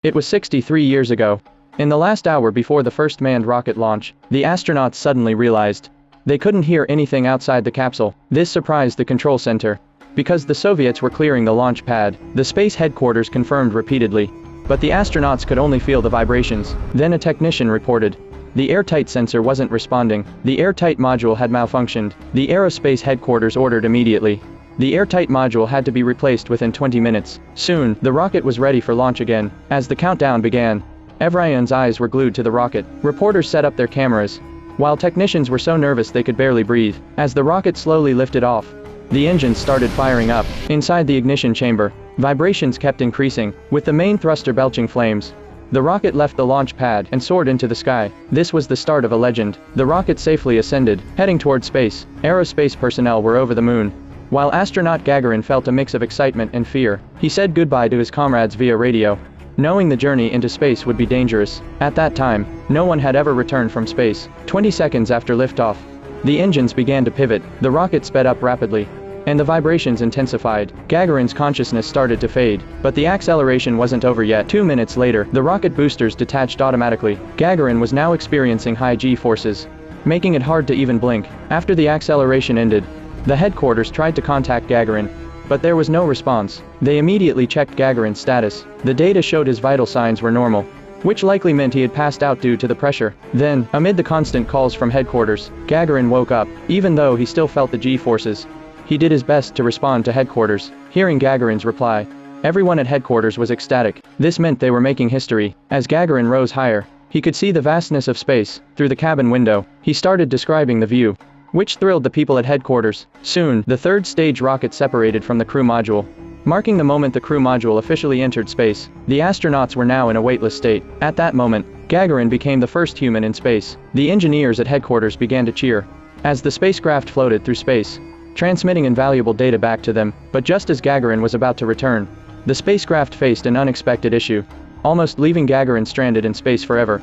It was 63 years ago. In the last hour before the first manned rocket launch, the astronauts suddenly realized they couldn't hear anything outside the capsule. This surprised the control center. Because the Soviets were clearing the launch pad, the space headquarters confirmed repeatedly. But the astronauts could only feel the vibrations. Then a technician reported the airtight sensor wasn't responding. The airtight module had malfunctioned. The aerospace headquarters ordered immediately. The airtight module had to be replaced within 20 minutes. Soon, the rocket was ready for launch again. As the countdown began, Evrayan's eyes were glued to the rocket. Reporters set up their cameras, while technicians were so nervous they could barely breathe. As the rocket slowly lifted off, the engines started firing up. Inside the ignition chamber, vibrations kept increasing, with the main thruster belching flames. The rocket left the launch pad and soared into the sky. This was the start of a legend. The rocket safely ascended, heading toward space. Aerospace personnel were over the moon, while astronaut Gagarin felt a mix of excitement and fear. He said goodbye to his comrades via radio, knowing the journey into space would be dangerous. At that time, no one had ever returned from space. 20 seconds after liftoff, the engines began to pivot, the rocket sped up rapidly, and the vibrations intensified. Gagarin's consciousness started to fade, but the acceleration wasn't over yet. 2 minutes later, the rocket boosters detached automatically. Gagarin was now experiencing high G-forces, making it hard to even blink. After the acceleration ended, the headquarters tried to contact Gagarin, but there was no response. They immediately checked Gagarin's status. The data showed his vital signs were normal, which likely meant he had passed out due to the pressure. Then, amid the constant calls from headquarters, Gagarin woke up. Even though he still felt the G-forces, he did his best to respond to headquarters. Hearing Gagarin's reply, everyone at headquarters was ecstatic. This meant they were making history. As Gagarin rose higher, he could see the vastness of space through the cabin window. He started describing the view, which thrilled the people at headquarters. Soon, the third stage rocket separated from the crew module, marking the moment the crew module officially entered space. The astronauts were now in a weightless state. At that moment, Gagarin became the first human in space. The engineers at headquarters began to cheer as the spacecraft floated through space, transmitting invaluable data back to them. But just as Gagarin was about to return, the spacecraft faced an unexpected issue, almost leaving Gagarin stranded in space forever.